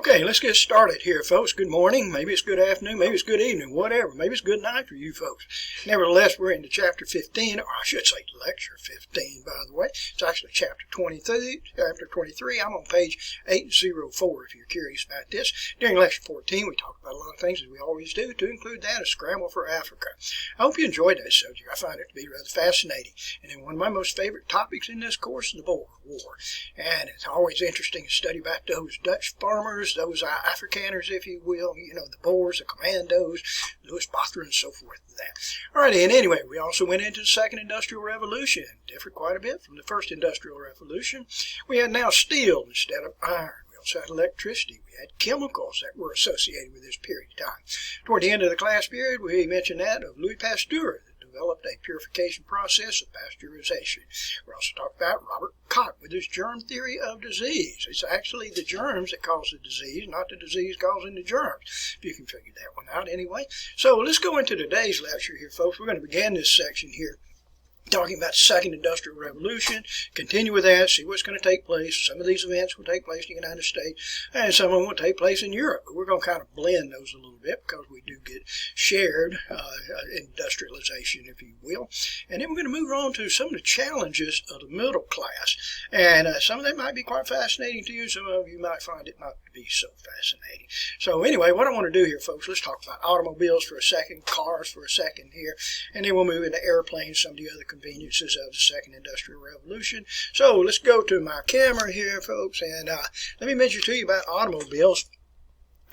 Okay, let's get started here, folks. Good morning. Maybe it's good afternoon. Maybe it's good evening. Whatever. Maybe it's good night for you folks. Nevertheless, we're into chapter 15, or I should say lecture 15, by the way. It's actually chapter 23. I'm on page 804 if you're curious about this. During lecture 14, we talked about a lot of things, as we always do, to include that, a scramble for Africa. I hope you enjoyed that subject. I find it to be rather fascinating. And then one of my most favorite topics in this course is the Boer War. And it's always interesting to study about those Dutch farmers, those Afrikaners, if you will, the Boers, the Commandos, Louis Botha, and so forth. Alrighty, and anyway, we also went into the Second Industrial Revolution. Differed quite a bit from the First Industrial Revolution. We had now steel instead of iron. We also had electricity. We had chemicals that were associated with this period of time. Toward the end of the class period, we mentioned that of Louis Pasteur, developed a purification process of pasteurization. We also talked about Robert Koch with his germ theory of disease. It's actually the germs that cause the disease, not the disease causing the germs, if you can figure that one out anyway. So let's go into today's lecture here, folks. We're going to begin this section here talking about the Second Industrial Revolution, continue with that, see what's going to take place. Some of these events will take place in the United States, and some of them will take place in Europe. But we're going to kind of blend those a little bit because we do get shared industrialization, if you will. And then we're going to move on to some of the challenges of the middle class. And some of that might be quite fascinating to you. Some of you might find it not to be so fascinating. So anyway, what I want to do here, folks, let's talk about automobiles for a second, cars for a second here, and then we'll move into airplanes, some of the other conveniences of the Second Industrial Revolution. So let's go to my camera here, folks, and let me mention to you about automobiles.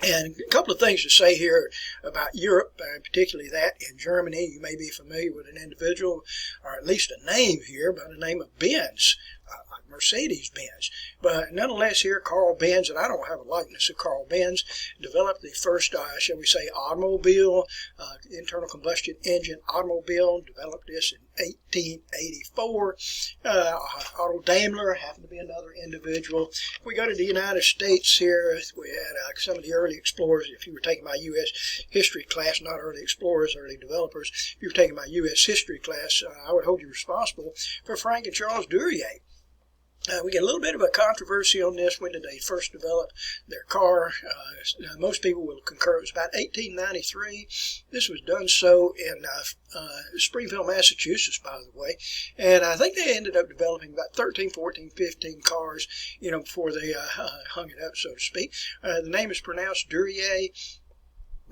And a couple of things to say here about Europe, particularly that in Germany. You may be familiar with an individual, or at least a name here, by the name of Benz, like Mercedes-Benz. But nonetheless here, Carl Benz, and I don't have a likeness of Carl Benz, developed the first, shall we say, automobile, internal combustion engine automobile, developed this in 1884. Otto Daimler happened to be another individual. If we go to the United States here, we had some of the early explorers. If you were taking my U.S. history class, not early explorers, early developers, if you were taking my U.S. history class, I would hold you responsible for Frank and Charles Duryea. We get a little bit of a controversy on this. When did they first develop their car? Most people will concur it was about 1893. This was done so in Springfield, Massachusetts, by the way. And I think they ended up developing about 13, 14, 15 cars, before they hung it up, so to speak. The name is pronounced Duryea.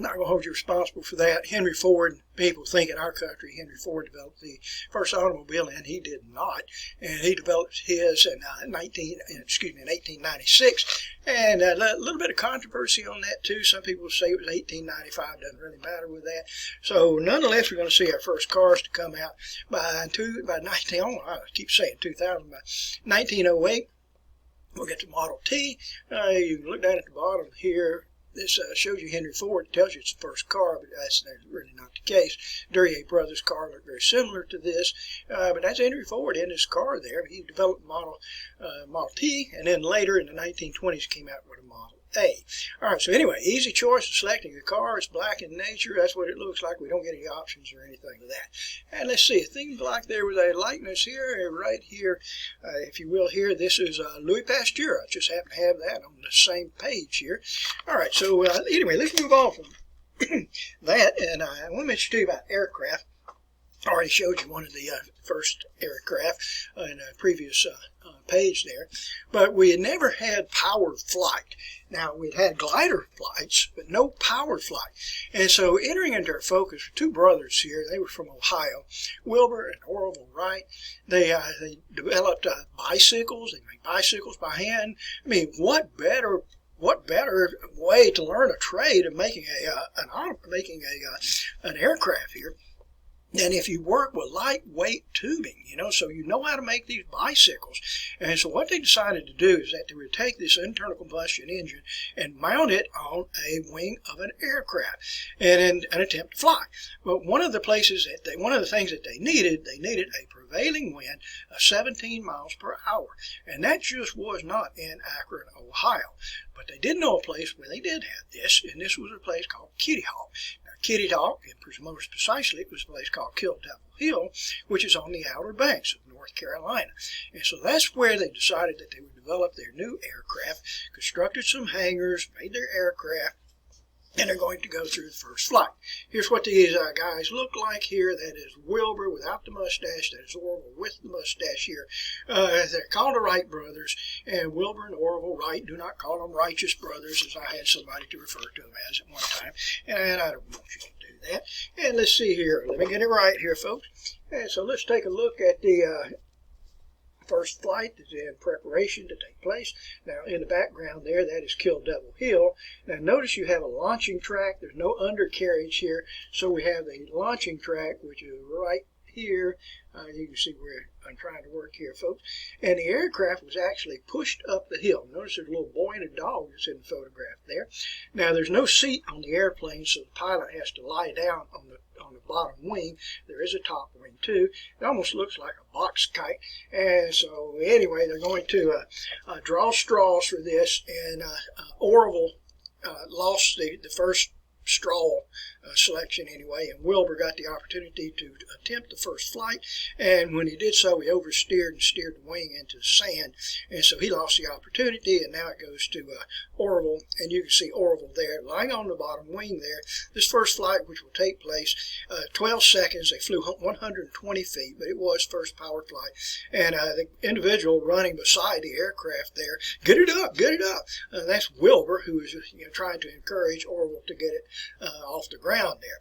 Not going to hold you responsible for that. Henry Ford, people think in our country, Henry Ford developed the first automobile, and he did not. And he developed his in 1896. And a little bit of controversy on that, too. Some people say it was 1895. Doesn't really matter with that. So, nonetheless, we're going to see our first cars to come out by 1908. We'll get to Model T. You can look down at the bottom here. This shows you Henry Ford. It tells you it's the first car, but that's really not the case. Duryea brothers' car looked very similar to this, but that's Henry Ford in his car there. He developed Model T, and then later in the 1920s came out with a Model A. All right, so anyway, easy choice of selecting a car. It's black in nature. That's what it looks like. We don't get any options or anything like that. And let's see, a thing black there with a likeness here, right here, if you will, here. This is Louis Pasteur. I just happen to have that on the same page here. All right, so anyway, let's move on from that. And I want to mention to you about aircraft. I already showed you one of the first aircraft in a previous page there, but we had never had powered flight. Now, we'd had glider flights, but no powered flight. And so entering into our focus were two brothers here. They were from Ohio, Wilbur and Orville Wright. They developed bicycles. They made bicycles by hand. I mean, what better way to learn a trade of making an aircraft here than if you work with lightweight tubing, so you know how to make these bicycles. And so what they decided to do is that they would take this internal combustion engine and mount it on a wing of an aircraft and attempt to fly. But one of the things that they needed a prevailing wind of 17 miles per hour. And that just was not in Akron, Ohio. But they did know a place where they did have this, and this was a place called Kitty Hawk. Now, Kitty Hawk, and most precisely it was a place called Kill Devil Hill, which is on the Outer Banks of North Carolina. And so that's where they decided that they would develop their new aircraft, constructed some hangars, made their aircraft, and they're going to go through the first flight. Here's what these guys look like here. That is Wilbur without the mustache. That is Orville with the mustache here. They're called the Wright brothers, and Wilbur and Orville Wright, do not call them righteous brothers, as I had somebody to refer to them as at one time, and I don't want you to do that. And let's see here. Let me get it right here, folks. And so let's take a look at the first flight is in preparation to take place. Now, in the background there, that is Kill Devil Hill. Now, notice you have a launching track. There's no undercarriage here, so we have the launching track, which is right here. You can see where I'm trying to work here, folks. And the aircraft was actually pushed up the hill. Notice there's a little boy and a dog that's in the photograph there. Now, there's no seat on the airplane, so the pilot has to lie down on the bottom wing. There is a top wing, too. It almost looks like a box kite. And so, anyway, they're going to draw straws for this, and Orville lost the first straw selection anyway, and Wilbur got the opportunity to attempt the first flight, and when he did so, he oversteered and steered the wing into the sand, and so he lost the opportunity, and now it goes to Orville, and you can see Orville there lying on the bottom wing there. This first flight, which will take place 12 seconds, they flew 120 feet, but it was first power flight, and the individual running beside the aircraft there, get it up, that's Wilbur, who was trying to encourage Orville to get it off the ground there.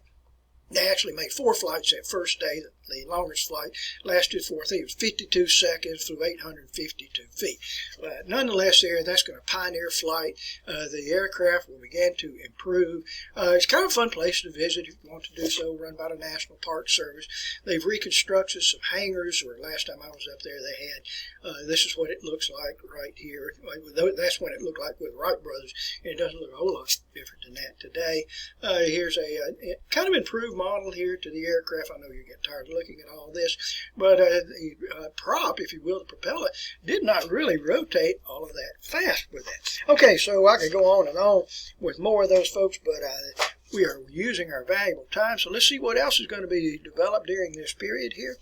They actually made 4 flights that first day. The longest flight lasted for, I think it was 52 seconds, flew 852 feet. But nonetheless, that's going to pioneer flight. The aircraft will begin to improve. It's kind of a fun place to visit if you want to do so, run by the National Park Service. They've reconstructed some hangars, or last time I was up there, they had, this is what it looks like right here. That's what it looked like with Wright brothers, and it doesn't look a whole lot different than that today. Here's a kind of improved model here to the aircraft. I know you get tired of looking at all this, but the prop, if you will, the propeller, did not really rotate all of that fast with that. Okay, so I could go on and on with more of those folks, but we are using our valuable time, so let's see what else is going to be developed during this period here.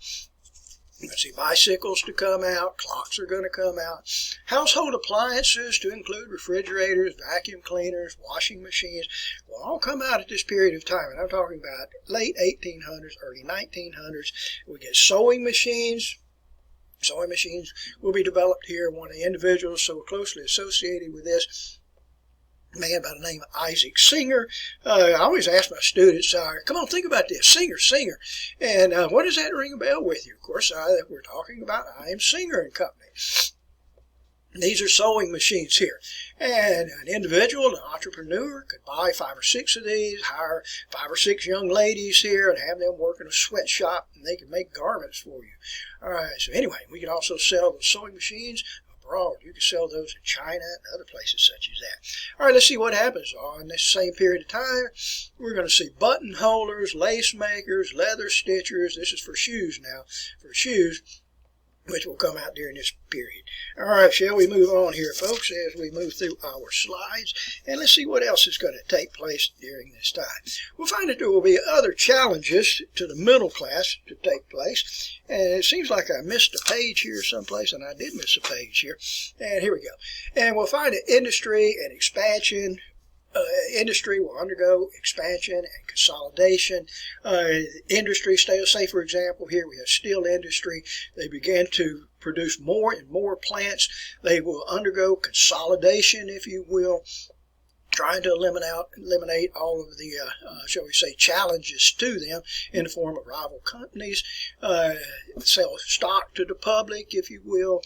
Let's see, bicycles to come out, clocks are going to come out, household appliances to include refrigerators, vacuum cleaners, washing machines will all come out at this period of time. And I'm talking about late 1800s, early 1900s. We get sewing machines. Sewing machines will be developed here. One of the individuals so closely associated with this, a man by the name of Isaac Singer. I always ask my students, come on, think about this, Singer. And what does that ring a bell with you? Of course, we're talking about I Am Singer and Company. These are sewing machines here. And an individual, an entrepreneur, could buy 5 or 6 of these, hire 5 or 6 young ladies here and have them work in a sweatshop, and they can make garments for you. All right, so anyway, we can also sell the sewing machines abroad. You can sell those in China and other places such as that. All right, let's see what happens on this same period of time. We're going to see button holders, lace makers, leather stitchers. This is for shoes now, which will come out during this period. All right, shall we move on here, folks, as we move through our slides, and let's see what else is going to take place during this time. We'll find that there will be other challenges to the middle class to take place, and it seems like I missed a page here someplace, and I did miss a page here, and here we go. And we'll find that industry and expansion. Industry will undergo expansion and consolidation. Industry, say for example, here we have steel industry. They begin to produce more and more plants. They will undergo consolidation, if you will, trying to eliminate all of the, shall we say, challenges to them in the form of rival companies, sell stock to the public, if you will.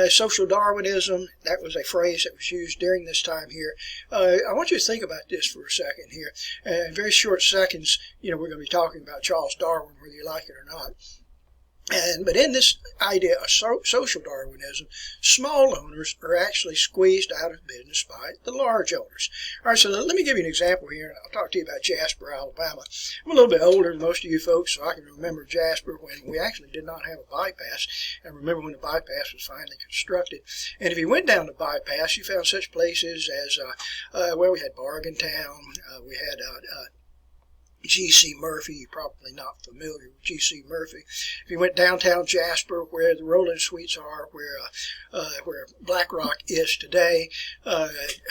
Social Darwinism, that was a phrase that was used during this time here. I want you to think about this for a second here. In very short seconds, we're going to be talking about Charles Darwin, whether you like it or not. But in this idea of social Darwinism, small owners are actually squeezed out of business by the large owners. All right, so let me give you an example here, and I'll talk to you about Jasper, Alabama. I'm a little bit older than most of you folks, so I can remember Jasper when we actually did not have a bypass. I remember when the bypass was finally constructed. And if you went down the bypass, you found such places as, we had Bargaintown, we had G.C. Murphy. You're probably not familiar with G.C. Murphy. If you went downtown Jasper, where the Rowland Suites are, where Black Rock is today,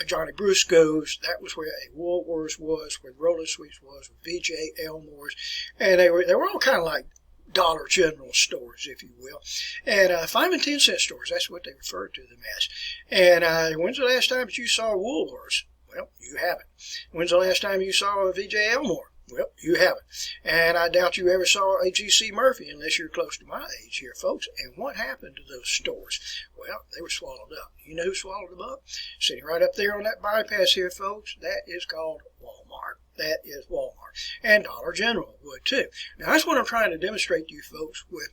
Johnny Bruce goes. That was where a Woolworths was, where the Rowland Suites was, with V.J. Elmore's, and they were all kind of like Dollar General stores, if you will, and 5 and 10 cent stores. That's what they referred to them as. And when's the last time that you saw Woolworths? Well, you haven't. When's the last time you saw a V.J. Elmore? Well, you haven't. And I doubt you ever saw a G.C. Murphy unless you're close to my age here, folks. And what happened to those stores? Well, they were swallowed up. You know who swallowed them up? Sitting right up there on that bypass here, folks, that is called Walmart. That is Walmart. And Dollar General would too. Now, that's what I'm trying to demonstrate to you folks with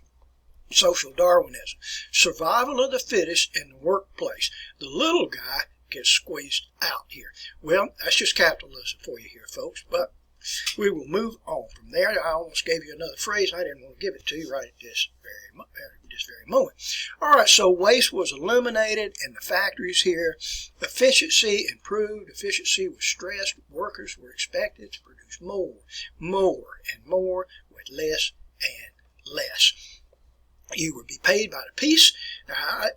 social Darwinism. Survival of the fittest in the workplace. The little guy gets squeezed out here. Well, that's just capitalism for you here, folks. But we will move on from there. I almost gave you another phrase. I didn't want to give it to you right at this very moment. All right, so waste was eliminated in the factories here. Efficiency improved. Efficiency was stressed. Workers were expected to produce more and more with less and less. You would be paid by the piece. Now,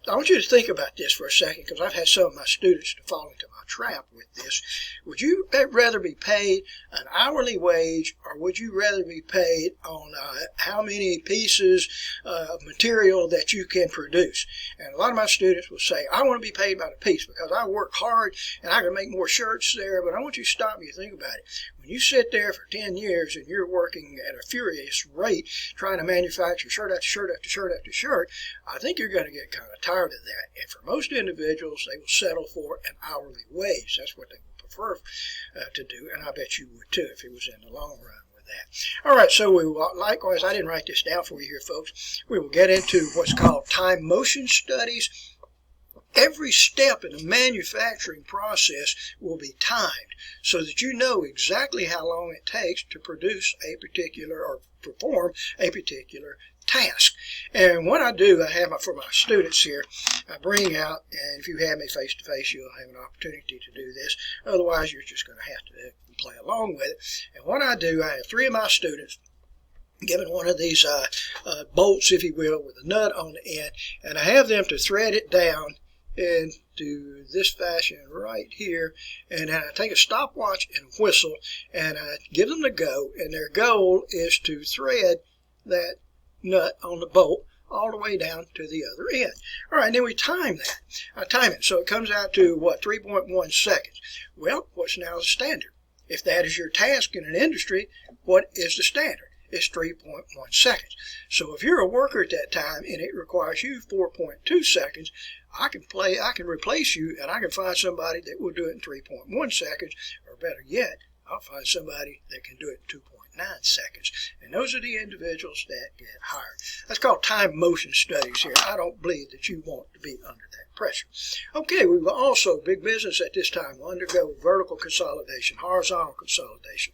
I want you to think about this for a second, because I've had some of my students to fall into my trap with this. Would you rather be paid an hourly wage, or would you rather be paid on how many pieces of material that you can produce? And a lot of my students will say, I want to be paid by the piece because I work hard and I can make more shirts there. But I want you to stop and think about it. When you sit there for 10 years and you're working at a furious rate trying to manufacture shirt after shirt after shirt after shirt, I think you're going to get kind of tired of that. And for most individuals, they will settle for an hourly wage. That's what they would prefer to do, and I bet you would too if it was in the long run with that. All right, so we will, likewise, I didn't write this down for you here, folks. We will get into what's called time motion studies. Every step in the manufacturing process will be timed so that you know exactly how long it takes to produce a particular or perform a particular task. And what I do, I have for my students here, I bring out, and if you have me face to face, you'll have an opportunity to do this. Otherwise, you're just going to have to play along with it. And what I do, I have 3 of my students given one of these bolts, if you will, with a nut on the end, and I have them to thread it down into this fashion right here, and I take a stopwatch and a whistle, and I give them the go, and their goal is to thread that nut on the bolt all the way down to the other end. All right, then we time that. I time it, so it comes out to, what, 3.1 seconds. Well, what's now the standard? If that is your task in an industry, what is the standard? It's 3.1 seconds. So if you're a worker at that time and it requires you 4.2 seconds, I can replace you, and I can find somebody that will do it in 3.1 seconds, or better yet, I'll find somebody that can do it in 2.9 seconds. And those are the individuals that get hired. That's called time motion studies here. I don't believe that you want to be under that pressure. Okay, we will also, big business at this time, will undergo vertical consolidation, horizontal consolidation.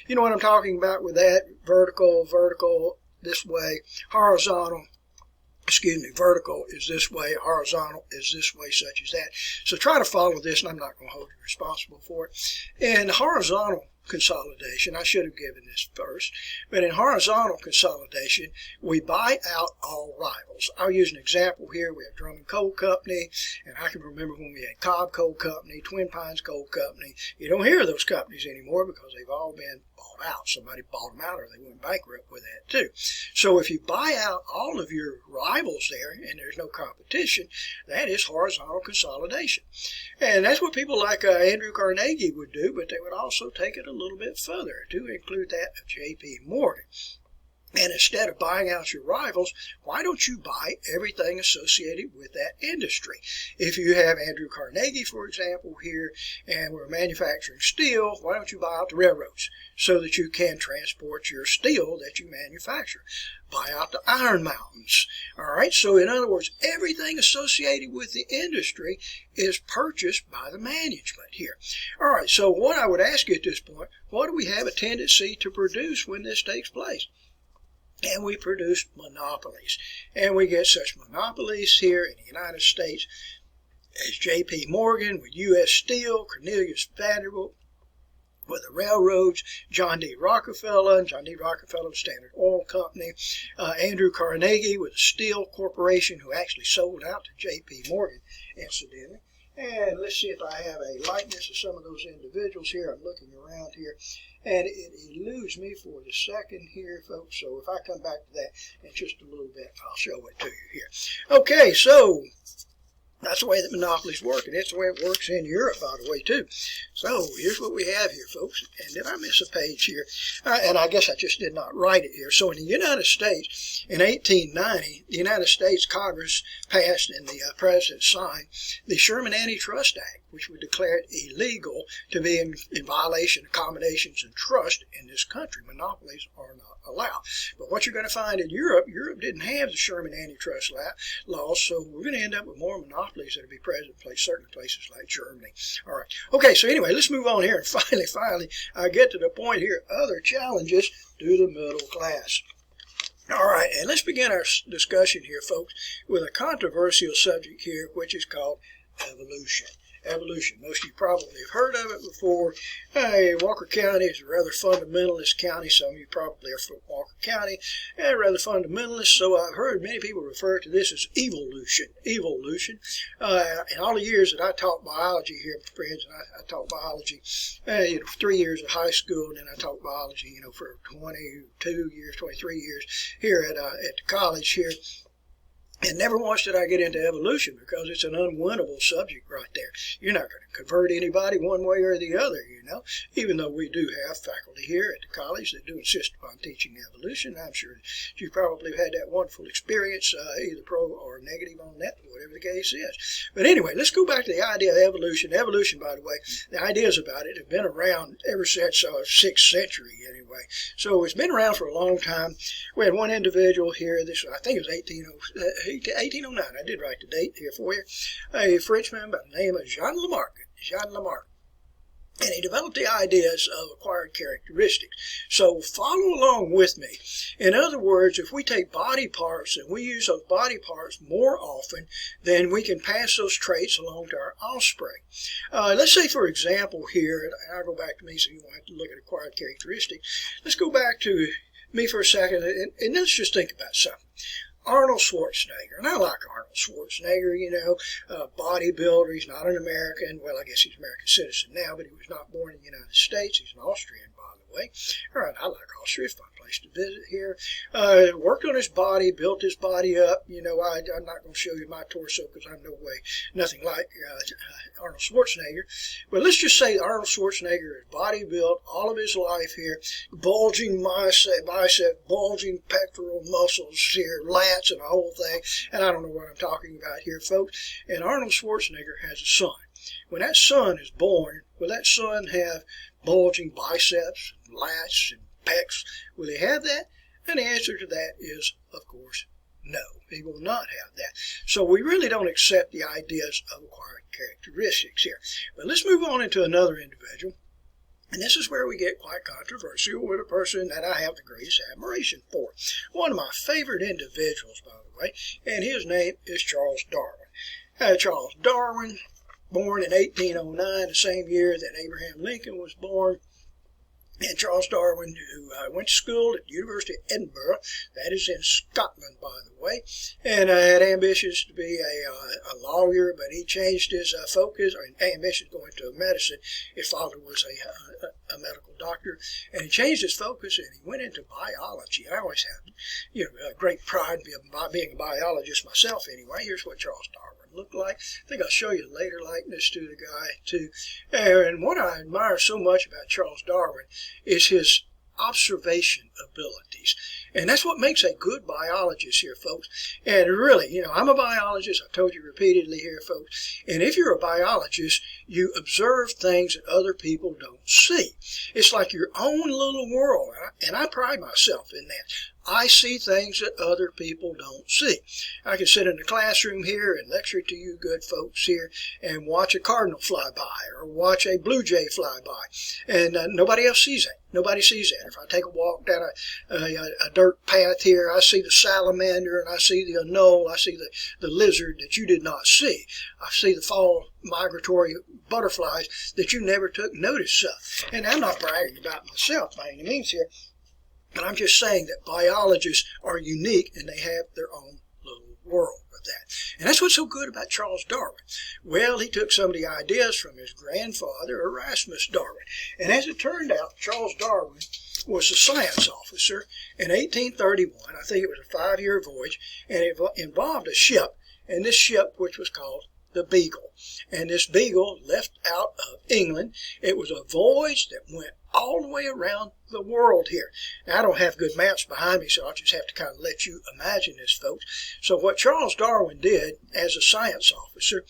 You know what I'm talking about with that? Vertical, this way, horizontal. Vertical is this way, horizontal is this way, such as that. So try to follow this, and I'm not going to hold you responsible for it. In horizontal consolidation, I should have given this first, but in horizontal consolidation, we buy out all rivals. I'll use an example here. We have Drummond Coal Company, and I can remember when we had Cobb Coal Company, Twin Pines Coal Company. You don't hear of those companies anymore because they've all been bought out. Somebody bought them out, or they went bankrupt with that too. So if you buy out all of your rivals there and there's no competition, that is horizontal consolidation. And that's what people like Andrew Carnegie would do, but they would also take it a little bit further to include that of J.P. Morgan. And instead of buying out your rivals, why don't you buy everything associated with that industry? If you have Andrew Carnegie, for example, here, and we're manufacturing steel, why don't you buy out the railroads so that you can transport your steel that you manufacture? Buy out the iron mountains. All right, so in other words, everything associated with the industry is purchased by the management here. All right, so what I would ask you at this point, what do we have a tendency to produce when this takes place? And we produce monopolies. And we get such monopolies here in the United States as J.P. Morgan with U.S. Steel, Cornelius Vanderbilt with the railroads, John D. Rockefeller, Standard Oil Company, Andrew Carnegie with the Steel Corporation, who actually sold out to J.P. Morgan, incidentally. And let's see if I have a likeness of some of those individuals here. I'm looking around here, and it eludes me for the second here, folks. So if I come back to that in just a little bit, I'll show it to you here. Okay, so that's the way that monopolies work, and it's the way it works in Europe, by the way, too. So here's what we have here, folks. And did I miss a page here? And I guess I just did not write it here. So in the United States, in 1890, the United States Congress passed and the President signed the Sherman Antitrust Act, which would declare it illegal to be in violation of combinations and trust in this country. Monopolies are not allowed. But what you're going to find in Europe didn't have the Sherman Antitrust laws, so we're going to end up with more monopolies that will be present in certain places like Germany. All right. Okay, so anyway, let's move on here. And finally, I get to the point here, other challenges to the middle class. All right, and let's begin our discussion here, folks, with a controversial subject here, which is called evolution. Evolution. Most of you probably have heard of it before. Walker County is a rather fundamentalist county. Some of you probably are from Walker County. Rather fundamentalist, so I've heard many people refer to this as evolution. Evolution. In all the years that I taught biology here, friends, and I taught biology, 3 years of high school, and then I taught biology, for 22 years, 23 years here at the college here. And never once did I get into evolution because it's an unwinnable subject right there. You're not going to convert anybody one way or the other, even though we do have faculty here at the college that do insist upon teaching evolution. I'm sure you probably have had that wonderful experience, either pro or negative on that, whatever the case is. But anyway, let's go back to the idea of evolution. Evolution, by the way, the ideas about it have been around ever since 6th century anyway. So it's been around for a long time. We had one individual here, I think it was 1809, I did write the date here for you, a Frenchman by the name of Jean Lamarck. And he developed the ideas of acquired characteristics. So follow along with me. In other words, if we take body parts and we use those body parts more often, then we can pass those traits along to our offspring. Let's say, for example, here, and I'll go back to me so you won't have to look at acquired characteristics. Let's go back to me for a second, and let's just think about something. Arnold Schwarzenegger, and I like Arnold Schwarzenegger, bodybuilder. He's not an American. Well, I guess he's an American citizen now, but he was not born in the United States. He's an Austrian, by the way. All right, I like Austria. Fun place to visit here. Worked on his body, built his body up. I'm not going to show you my torso because I'm nothing like Arnold Schwarzenegger. But let's just say Arnold Schwarzenegger is body built all of his life here, bulging bicep, bulging pectoral muscles here, lats and the whole thing. And I don't know what I'm talking about here, folks. And Arnold Schwarzenegger has a son. When that son is born, will that son have bulging biceps, lats, and pecs? Will he have that? And the answer to that is, of course, no. He will not have that. So we really don't accept the ideas of acquired characteristics here. But let's move on into another individual. And this is where we get quite controversial with a person that I have the greatest admiration for. One of my favorite individuals, by the way, and his name is Charles Darwin. Charles Darwin, born in 1809, the same year that Abraham Lincoln was born. And Charles Darwin, who went to school at the University of Edinburgh, that is in Scotland, by the way, and had ambitions to be a lawyer, but he changed his focus, or ambitions going to medicine. His father was a medical doctor, and he changed his focus, and he went into biology. I always had, great pride in being a biologist myself anyway. Here's what Charles Darwin looked like. I think I'll show you a later likeness to the guy too. And what I admire so much about Charles Darwin is his observation abilities. And that's what makes a good biologist here, folks. And really, I'm a biologist. I've told you repeatedly here, folks. And if you're a biologist, you observe things that other people don't see. It's like your own little world. And I pride myself in that. I see things that other people don't see. I can sit in the classroom here and lecture to you good folks here and watch a cardinal fly by or watch a blue jay fly by. And nobody else sees that. Nobody sees that. If I take a walk down a dirt dirt path here. I see the salamander, and I see the anole. I see the lizard that you did not see. I see the fall migratory butterflies that you never took notice of. And I'm not bragging about myself by any means here, but I'm just saying that biologists are unique, and they have their own little world of that. And that's what's so good about Charles Darwin. Well, he took some of the ideas from his grandfather, Erasmus Darwin. And as it turned out, Charles Darwin was a science officer in 1831. I think it was a 5-year voyage, and it involved a ship, and this ship, which was called the Beagle. And this Beagle left out of England. It was a voyage that went all the way around the world here. Now, I don't have good maps behind me, so I'll just have to kind of let you imagine this, folks. So what Charles Darwin did as a science officer,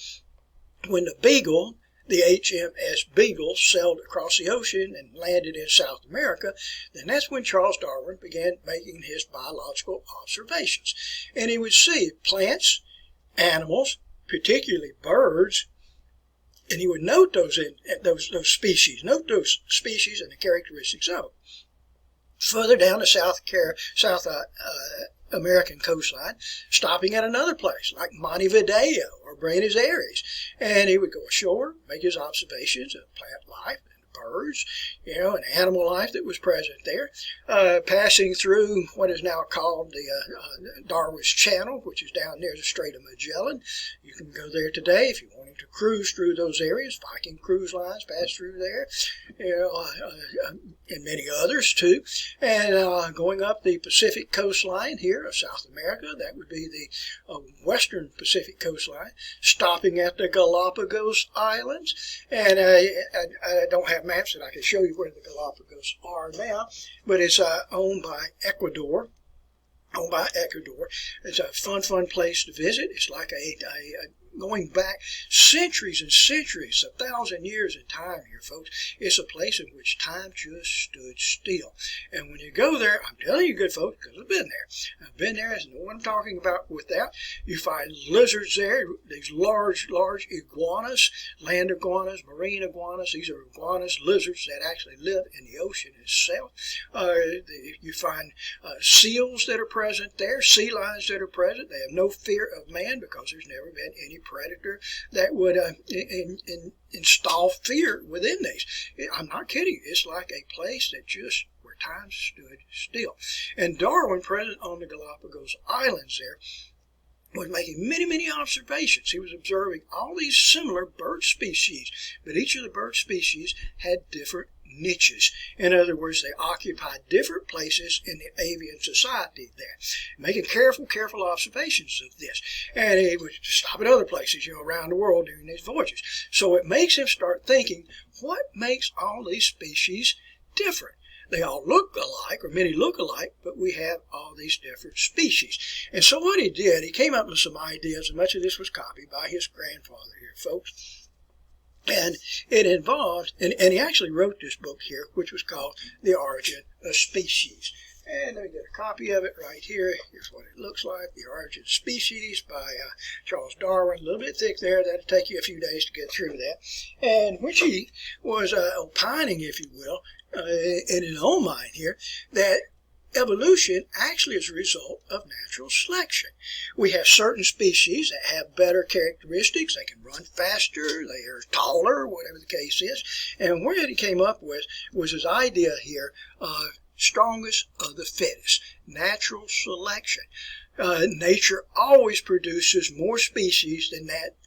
when the Beagle, the HMS Beagle, sailed across the ocean and landed in South America, then that's when Charles Darwin began making his biological observations. And he would see plants, animals, particularly birds, and he would note those species, note those species and the characteristics of them. Further down the South American coastline, stopping at another place like Montevideo or Buenos Aires, and he would go ashore, make his observations of plant life, birds, and animal life that was present there, passing through what is now called the Darwin's Channel, which is down near the Strait of Magellan. You can go there today if you wanted to cruise through those areas. Viking cruise lines pass through there, and many others too. And going up the Pacific coastline here of South America, that would be the western Pacific coastline, stopping at the Galapagos Islands. And I don't have maps that I can show you where the Galapagos are now, but it's owned by Ecuador. It's a fun place to visit. It's like a going back centuries and centuries, 1,000 years in time here, folks. It's a place in which time just stood still. And when you go there, I'm telling you, good folks, because I've been there. I've been there, as no one I'm talking about with that. You find lizards there, these large iguanas, land iguanas, marine iguanas. These are iguanas, lizards that actually live in the ocean itself. You find seals that are present there, sea lions that are present. They have no fear of man because there's never been any predator that would install fear within these. I'm not kidding. It's like a place that just where time stood still. And Darwin, present on the Galapagos Islands there, was making many observations. He was observing all these similar bird species, but each of the bird species had different niches. In other words, they occupied different places in the avian society there, making careful observations of this. And he would stop at other places, around the world during these voyages. So it makes him start thinking, what makes all these species different? They all look alike, or many look alike, but we have all these different species. And so what he did, he came up with some ideas, and much of this was copied by his grandfather here, folks. And it involved, and he actually wrote this book here, which was called The Origin of Species. And let me get a copy of it right here. Here's what it looks like. The Origin of Species by Charles Darwin. A little bit thick there. That'll take you a few days to get through that. And which he was opining, if you will, in his own mind here, that evolution actually is a result of natural selection. We have certain species that have better characteristics. They can run faster, they are taller, whatever the case is. And what he came up with was his idea here of strongest of the fittest, natural selection. Nature always produces more species than that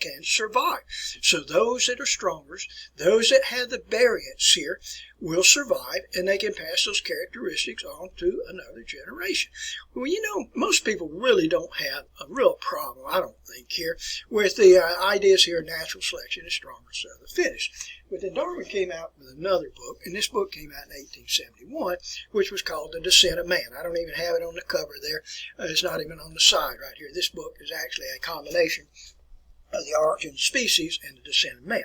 can survive. So those that are stronger, those that have the variance here, will survive, and they can pass those characteristics on to another generation. Well, most people really don't have a real problem, I don't think, here, with the ideas here of natural selection and strongest of the fittest. But then Darwin came out with another book, and this book came out in 1871, which was called The Descent of Man. I don't even have it on the cover there. It's not even on the side right here. This book is actually a combination of The Origin of Species and The Descent of Man.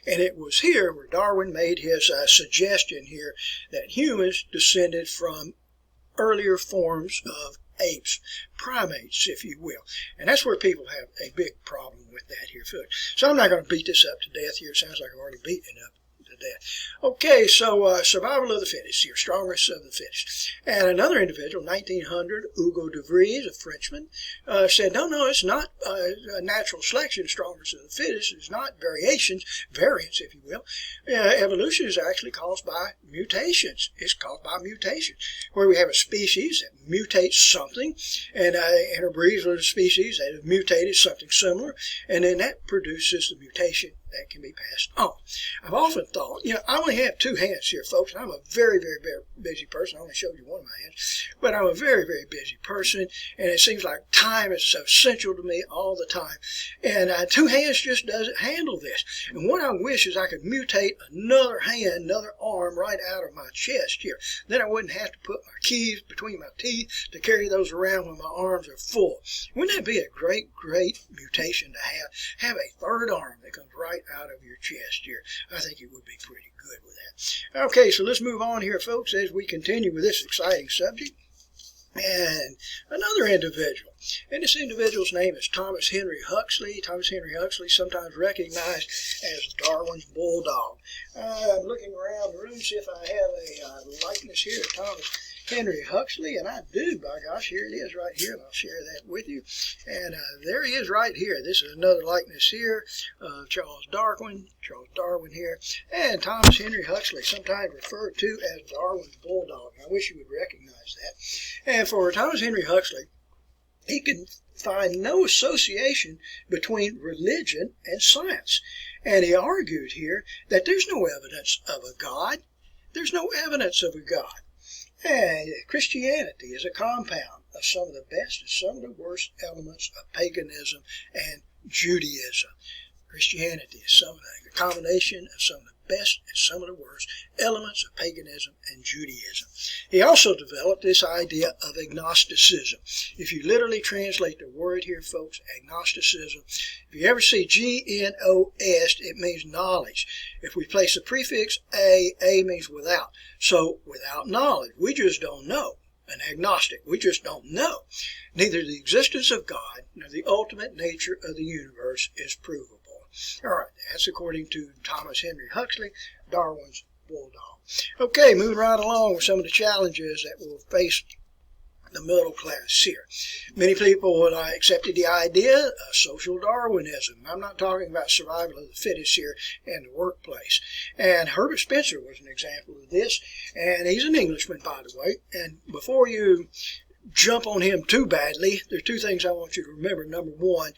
And it was here where Darwin made his suggestion here that humans descended from earlier forms of apes, primates, if you will. And that's where people have a big problem with that here, folks. So I'm not going to beat this up to death here. It sounds like I've already beaten it up to that. Okay, so survival of the fittest here, strongest of the fittest. And another individual, 1900, Hugo de Vries, a Frenchman, said, no, it's not a natural selection, strongest of the fittest. It's not variations, variants, if you will. Evolution is actually caused by mutations. It's caused by mutation, where we have a species that mutates something, and interbreeds with a species that have mutated something similar, and then that produces the mutation that can be passed on. I've often thought, I only have two hands here, folks, and I'm a very, very, very busy person. I only showed you one of my hands, but I'm a very, very busy person, and it seems like time is so essential to me all the time, and two hands just doesn't handle this. And what I wish is I could mutate another hand, another arm right out of my chest here. Then I wouldn't have to put my keys between my teeth to carry those around when my arms are full. Wouldn't that be a great, great mutation to have? Have a third arm that comes right out of your chest here. I think it would be pretty good with that. Okay, so let's move on here, folks, as we continue with this exciting subject. And another individual, and this individual's name is Thomas Henry Huxley. Thomas Henry Huxley, sometimes recognized as Darwin's bulldog. I'm looking around the room to see if I have a likeness here of Thomas Henry Huxley, and I do, by gosh, here it is right here, and I'll share that with you. And there he is right here. This is another likeness here of Charles Darwin here, and Thomas Henry Huxley, sometimes referred to as Darwin's bulldog. I wish you would recognize that. And for Thomas Henry Huxley, he could find no association between religion and science. And he argued here that there's no evidence of a God. There's no evidence of a God. And Christianity is a compound of some of the best and some of the worst elements of paganism and Judaism. Christianity is a combination of some of the best and some of the worst elements of paganism and Judaism. He also developed this idea of agnosticism. If you literally translate the word here, folks, agnosticism, if you ever see G-N-O-S, it means knowledge. If we place the prefix A means without. So without knowledge, we just don't know. An agnostic, we just don't know. Neither the existence of God nor the ultimate nature of the universe is provable. All right, that's according to Thomas Henry Huxley, Darwin's bulldog. Okay, moving right along with some of the challenges that will face the middle class here. Many people accepted the idea of social Darwinism. I'm not talking about survival of the fittest here in the workplace. And Herbert Spencer was an example of this, and he's an Englishman, by the way. And before you jump on him too badly, there are two things I want you to remember. Number one,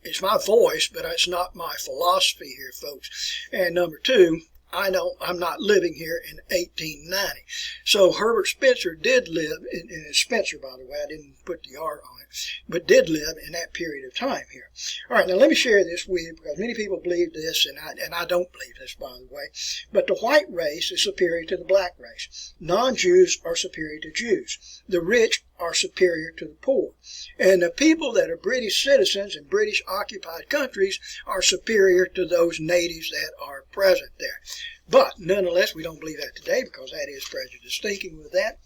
it's my voice, but it's not my philosophy here, folks. And number two, I'm not living here in 1890. So Herbert Spencer did live, and it's Spencer, by the way, I didn't put the R on it, but did live in that period of time here. All right, now let me share this with you, because many people believe this, and I don't believe this, by the way, but the white race is superior to the black race. Non-Jews are superior to Jews. The rich are superior to the poor. And the people that are British citizens in British occupied countries are superior to those natives that are present there. But nonetheless, we don't believe that today, because that is prejudice thinking with that.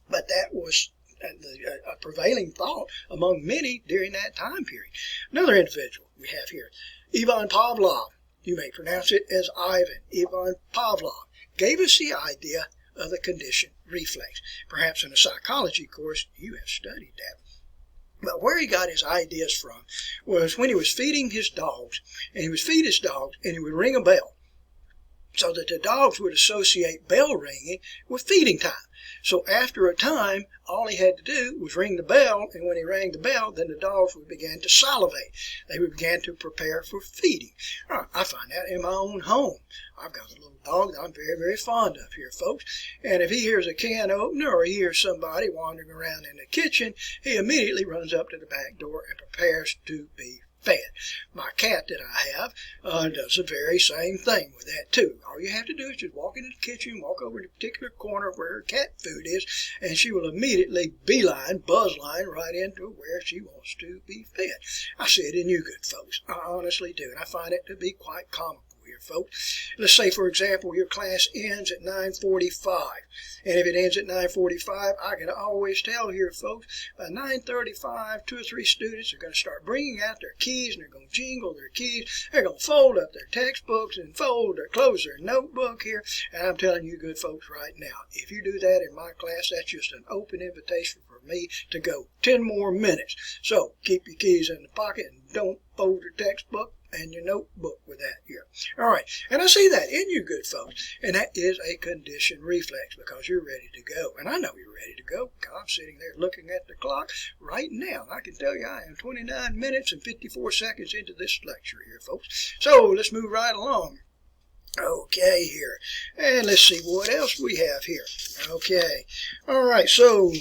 But that was a prevailing thought among many during that time period. Another individual we have here, Ivan Pavlov. You may pronounce it as Ivan. Ivan Pavlov gave us the idea of the conditioned reflex. Perhaps in a psychology course you have studied that. But where he got his ideas from was when he was feeding his dogs, and he would feed his dogs and he would ring a bell, so that the dogs would associate bell ringing with feeding time. So after a time, all he had to do was ring the bell, and when he rang the bell, then the dogs would begin to salivate. They would begin to prepare for feeding. I find that in my own home. I've got a little dog that I'm very, very fond of here, folks. And if he hears a can opener or he hears somebody wandering around in the kitchen, he immediately runs up to the back door and prepares to be fed. My cat that I have does the very same thing with that too. All you have to do is just walk into the kitchen, walk over to the particular corner where her cat food is, and she will immediately buzzline right into where she wants to be fed. I see it in you good folks. I honestly do, and I find it to be quite comical here. here, folks. Let's say, for example, your class ends at 9:45. And if it ends at 9:45, I can always tell here, folks, by 9:35, 2 or 3 students are going to start bringing out their keys, and they're going to jingle their keys. They're going to fold up their textbooks and close their notebook here. And I'm telling you, good folks, right now, if you do that in my class, that's just an open invitation for me to go 10 more minutes. So keep your keys in the pocket and don't fold your textbook and your notebook with that here. All right, and I see that in you, good folks, and that is a conditioned reflex because you're ready to go. And I know you're ready to go because I'm sitting there looking at the clock right now. I can tell you I am 29 minutes and 54 seconds into this lecture here, folks. So let's move right along. Okay, here, and let's see what else we have here. Okay, all right, so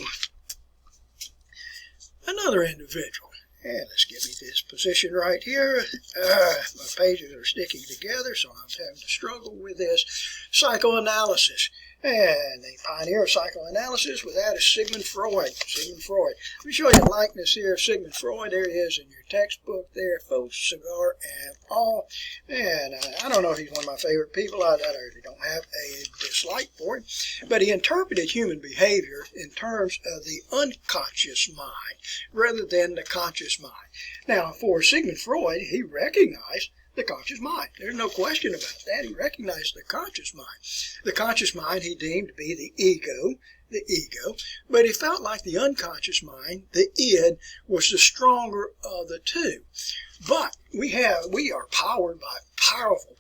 another individual. And let's give me this position right here. My pages are sticking together, so I'm having to struggle with this. Psychoanalysis. And the pioneer of psychoanalysis with that is Sigmund Freud. Sigmund Freud. Let me show you a likeness here of Sigmund Freud. There he is in your textbook there, folks, cigar and all. And I don't know if he's one of my favorite people. I really don't have a dislike for him. But he interpreted human behavior in terms of the unconscious mind rather than the conscious mind. Now, for Sigmund Freud, he recognized the conscious mind. There's no question about that. He recognized the conscious mind. The conscious mind he deemed to be the ego, but he felt like the unconscious mind, the id, was the stronger of the two. But we are powered by powerful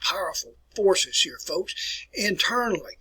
forces here, folks, internally.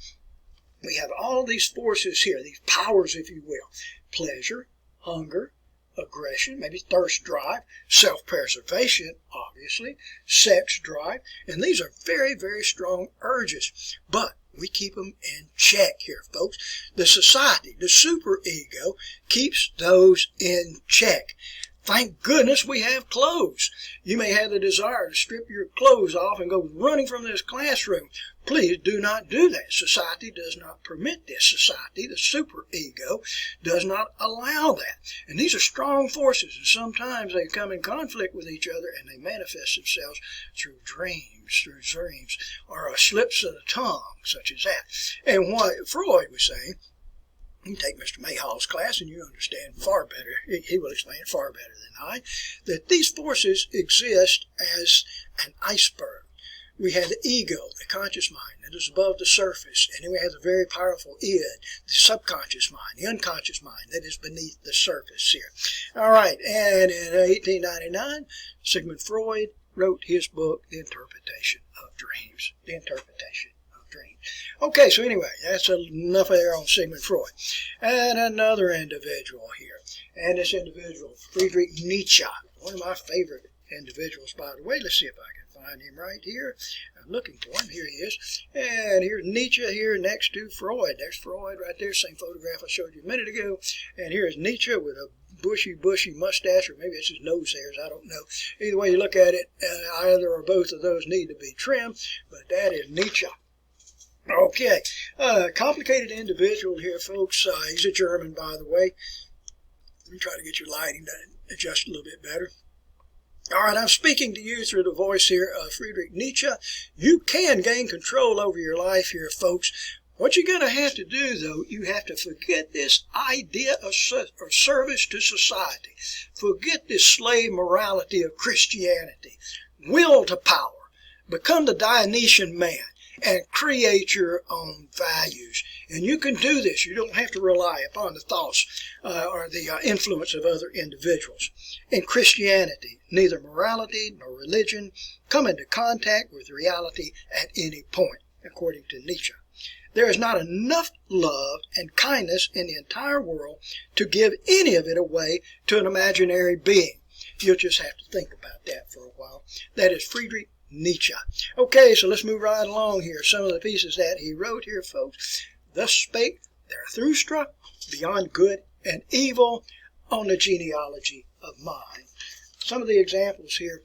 We have all these forces here, these powers, if you will. Pleasure, hunger, aggression, maybe thirst drive, self-preservation, obviously, sex drive, and these are very, very strong urges, but we keep them in check here, folks. The society, the superego, keeps those in check. Thank goodness we have clothes. You may have the desire to strip your clothes off and go running from this classroom. Please do not do that. Society does not permit this. Society, the superego, does not allow that. And these are strong forces, and sometimes they come in conflict with each other, and they manifest themselves through dreams, or slips of the tongue, such as that. And what Freud was saying, you can take Mr. Mayhall's class and you understand far better, he will explain it far better than I, that these forces exist as an iceberg. We have the ego, the conscious mind, that is above the surface. And then we have the very powerful id, the subconscious mind, the unconscious mind, that is beneath the surface here. All right, and in 1899, Sigmund Freud wrote his book, The Interpretation of Dreams. The Interpretation of Dreams. Okay, so anyway, that's enough there on Sigmund Freud. And another individual here. And this individual, Friedrich Nietzsche, one of my favorite individuals, by the way. Let's see if I can find him right here. I'm looking for him. Here he is. And here's Nietzsche here next to Freud. There's Freud right there, same photograph I showed you a minute ago. And here's Nietzsche with a bushy mustache, or maybe it's his nose hairs, I don't know. Either way you look at it, either or both of those need to be trimmed, but that is Nietzsche. Okay, complicated individual here, folks. He's a German, by the way. Let me try to get your lighting done, adjust a little bit better. All right, I'm speaking to you through the voice here of Friedrich Nietzsche. You can gain control over your life here, folks. What you're going to have to do, though, you have to forget this idea of service to society. Forget this slave morality of Christianity. Will to power. Become the Dionysian man and create your own values. And you can do this. You don't have to rely upon the thoughts or the influence of other individuals. In Christianity, neither morality nor religion come into contact with reality at any point, according to Nietzsche. There is not enough love and kindness in the entire world to give any of it away to an imaginary being. You'll just have to think about that for a while. That is Friedrich Nietzsche. Okay, so let's move right along here. Some of the pieces that he wrote here, folks. Thus spake Zarathustra, beyond good and evil, on the genealogy of mind. Some of the examples here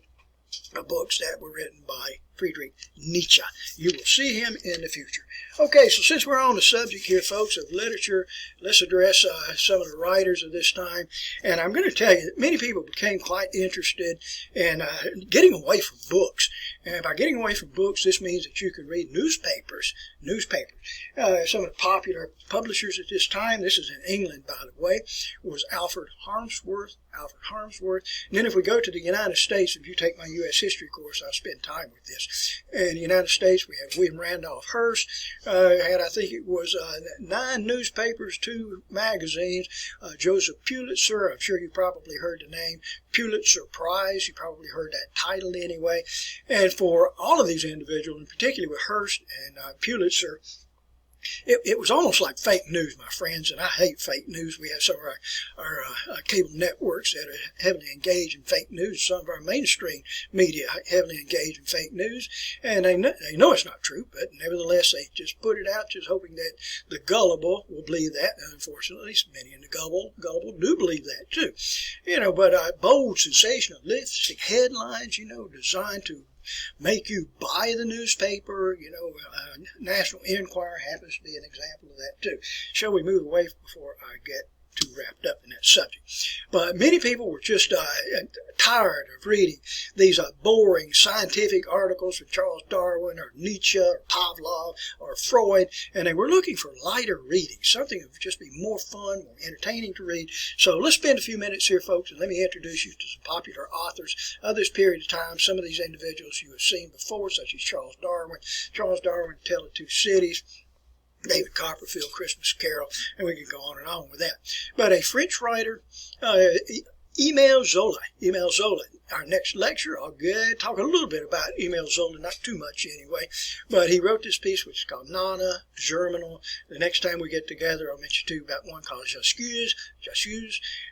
of books that were written by Friedrich Nietzsche. You will see him in the future. Okay, so since we're on the subject here, folks, of literature, let's address some of the writers of this time. And I'm going to tell you that many people became quite interested in getting away from books. And by getting away from books, this means that you can read newspapers. Some of the popular publishers at this time, this is in England, by the way, was Alfred Harmsworth. And then if we go to the United States, if you take my U.S. history course, I'll spend time with this. In the United States, we have William Randolph Hearst, had, I think it was 9 newspapers, 2 magazines. Joseph Pulitzer, I'm sure you probably heard the name. Pulitzer Prize, you probably heard that title anyway. And for all of these individuals, and particularly with Hearst and Pulitzer, it was almost like fake news, my friends, and I hate fake news. We have some of our cable networks that are heavily engaged in fake news. Some of our mainstream media heavily engaged in fake news, and they know it's not true, but nevertheless they just put it out, just hoping that the gullible will believe that. And unfortunately, many in the gullible do believe that too. But bold, sensationalistic headlines, designed to make you buy the newspaper. National Enquirer happens to be an example of that too. Shall we move away before I get too wrapped up in that subject? But many people were just tired of reading these boring scientific articles from Charles Darwin or Nietzsche or Pavlov or Freud, and they were looking for lighter reading, something that would just be more fun, more entertaining to read. So let's spend a few minutes here, folks, and let me introduce you to some popular authors of this period of time. Some of these individuals you have seen before, such as Charles Darwin, Tale of Two Cities, David Copperfield, Christmas Carol, and we can go on and on with that. But a French writer, Émile Zola. Our next lecture, I'll talk a little bit about Émile Zola, not too much anyway, but he wrote this piece which is called Nana, Germinal. The next time we get together, I'll mention to you about one called J'accuse.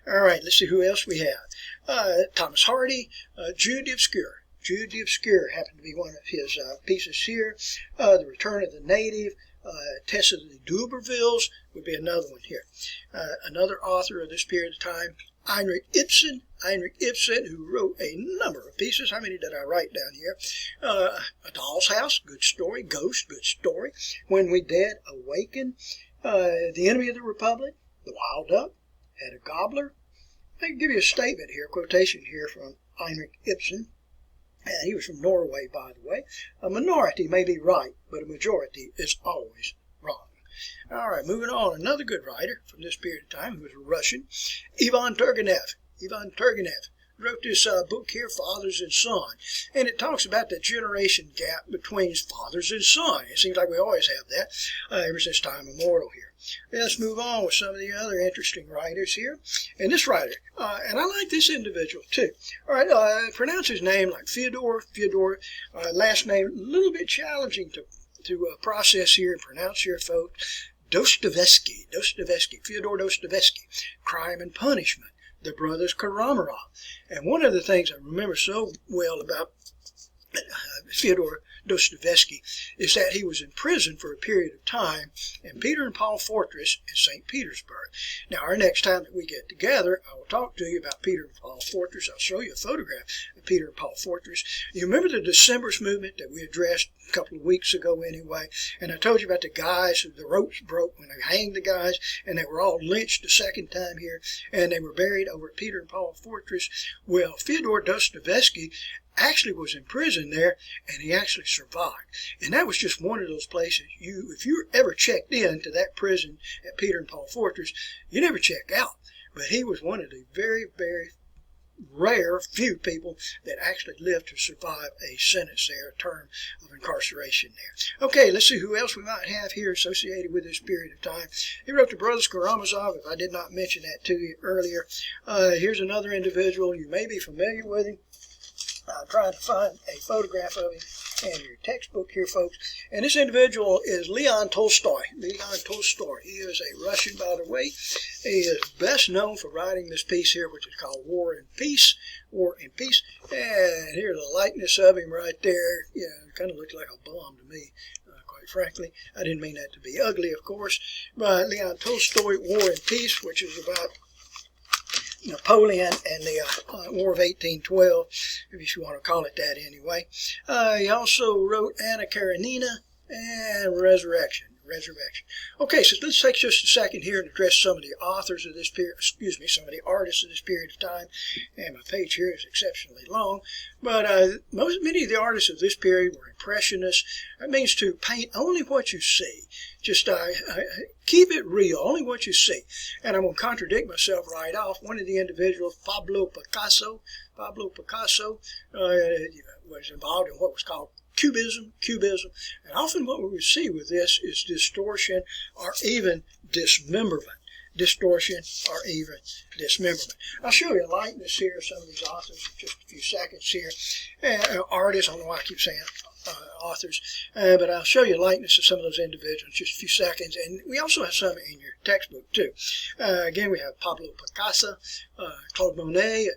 All right, let's see who else we have. Thomas Hardy, Jude the Obscure happened to be one of his pieces here. The Return of the Native, Tessa de Dubervilles would be another one here. Another author of this period of time, Heinrich Ibsen, who wrote a number of pieces. How many did I write down here? A Doll's House, good story. Ghost, good story. When We Dead Awaken, The Enemy of the Republic, The Wild Duck, Hedda Gabler. I can give you a statement here, quotation here from Heinrich Ibsen. And he was from Norway, by the way. A minority may be right, but a majority is always wrong. All right, moving on. Another good writer from this period of time, who was a Russian, Ivan Turgenev. Wrote this book here, Fathers and Son, and it talks about the generation gap between fathers and son. It seems like we always have that ever since time immemorial here. Let's move on with some of the other interesting writers here. And this writer, and I like this individual too. All right, pronounce his name like Fyodor, last name a little bit challenging to process here and pronounce here, folks. Dostoevsky, Fyodor Dostoevsky, Crime and Punishment, The Brothers Karamazov. And one of the things I remember so well about Fyodor Dostoevsky is that he was in prison for a period of time in Peter and Paul Fortress in St. Petersburg. Now, our next time that we get together, I will talk to you about Peter and Paul Fortress. I'll show you a photograph of Peter and Paul Fortress. You remember the Decemberist movement that we addressed a couple of weeks ago anyway? And I told you about the guys who the ropes broke when they hanged the guys, and they were all lynched a second time here, and they were buried over at Peter and Paul Fortress. Well, Fyodor Dostoevsky actually was in prison there, and he actually survived. And that was just one of those places, if you were ever checked in to that prison at Peter and Paul Fortress, you never check out. But he was one of the very, very rare few people that actually lived to survive a sentence there, a term of incarceration there. Okay, let's see who else we might have here associated with this period of time. He wrote The Brothers Karamazov, if I did not mention that to you earlier. Here's another individual. You may be familiar with him. I'm trying to find a photograph of him in your textbook here, folks. And this individual is Leon Tolstoy. He is a Russian, by the way. He is best known for writing this piece here, which is called War and Peace. And here's a likeness of him right there. Yeah, it kind of looks like a bomb to me, quite frankly. I didn't mean that to be ugly, of course. But Leon Tolstoy, War and Peace, which is about Napoleon and the War of 1812, if you want to call it that anyway. He also wrote Anna Karenina and Resurrection. resurrection. Okay, so let's take just a second here and address some of the authors of this period, some of the artists of this period of time. And my page here is exceptionally long, but many of the artists of this period were Impressionists. That means to paint only what you see. Just keep it real, only what you see. And I'm going to contradict myself right off. One of the individuals, Pablo Picasso, was involved in what was called Cubism. And often what we would see with this is distortion or even dismemberment. I'll show you a likeness here of some of these authors in just a few seconds here. Artists, I don't know why I keep saying authors, but I'll show you a likeness of some of those individuals in just a few seconds. And we also have some in your textbook too. Again, we have Pablo Picasso, Claude Monet,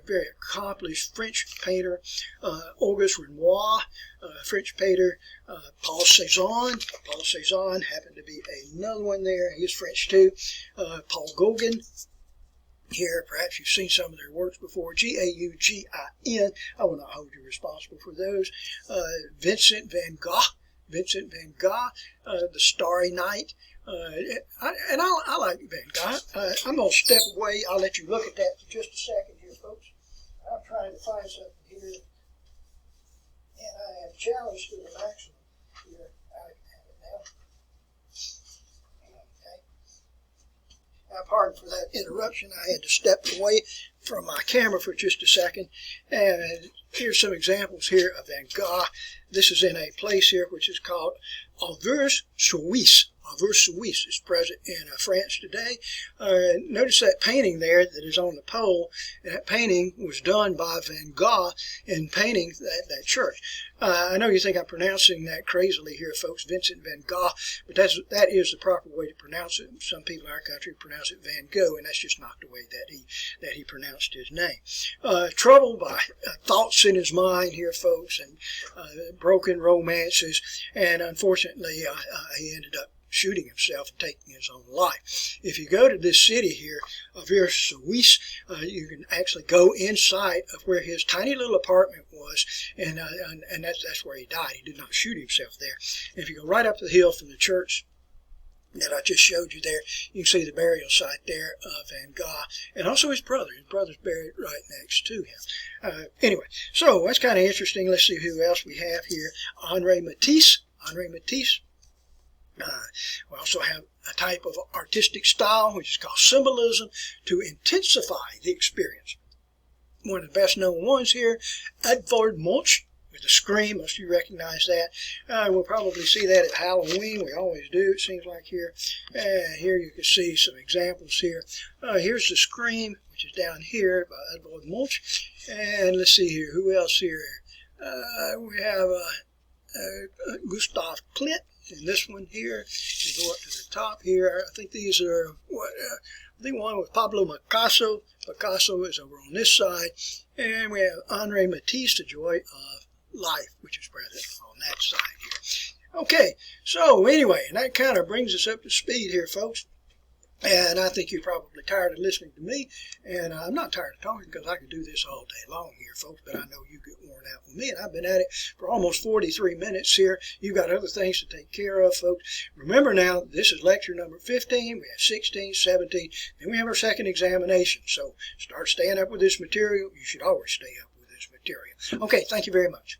very accomplished French painter, Auguste Renoir, French painter, Paul Cézanne happened to be another one there. He's French too. Paul Gauguin. Here, perhaps you've seen some of their works before. Gaugin. I will not hold you responsible for those. Vincent van Gogh, The Starry Night. I like Van Gogh. I'm going to step away. I'll let you look at that for just a second here, folks. I'm trying to find something here, and I am challenged to the maximum here. I have it now. Okay. Now, pardon for that interruption. I had to step away from my camera for just a second. And here's some examples here of Van Gogh. This is in a place here which is called Auvers-sur-Oise. Auvers-sur-Oise is present in France today. Notice that painting there that is on the pole. And that painting was done by Van Gogh in painting that church. I know you think I'm pronouncing that crazily here, folks, Vincent van Gogh, but that is the proper way to pronounce it. Some people in our country pronounce it Van Gogh, and that's just not the way that he pronounced his name. Troubled by thoughts in his mind here, folks, and broken romances, and unfortunately he ended up shooting himself and taking his own life. If you go to this city here, Auvers-sur-Oise, you can actually go inside of where his tiny little apartment was, and that's where he died. He did not shoot himself there. And if you go right up the hill from the church that I just showed you there, you can see the burial site there of Van Gogh, and also his brother. His brother's buried right next to him. Anyway, so that's kind of interesting. Let's see who else we have here. Henri Matisse. We also have a type of artistic style which is called symbolism to intensify the experience. One of the best known ones here, Edvard Munch with the Scream. Most of you recognize that. We'll probably see that at Halloween. We always do, it seems like here. Here you can see some examples here. Here's the Scream, which is down here by Edvard Munch. And let's see here, who else here? We have Gustav Klimt. And this one here, you go up to the top here. I think these are I think one with Pablo Picasso. Picasso is over on this side. And we have Henri Matisse, The Joy of Life, which is present on that side here. Okay, so anyway, and that kind of brings us up to speed here, folks. And I think you're probably tired of listening to me, and I'm not tired of talking because I could do this all day long here, folks, but I know you get worn out with me, and I've been at it for almost 43 minutes here. You've got other things to take care of, folks. Remember now, this is lecture number 15. We have 16, 17, then we have our second examination. So start staying up with this material. You should always stay up with this material. Okay, thank you very much.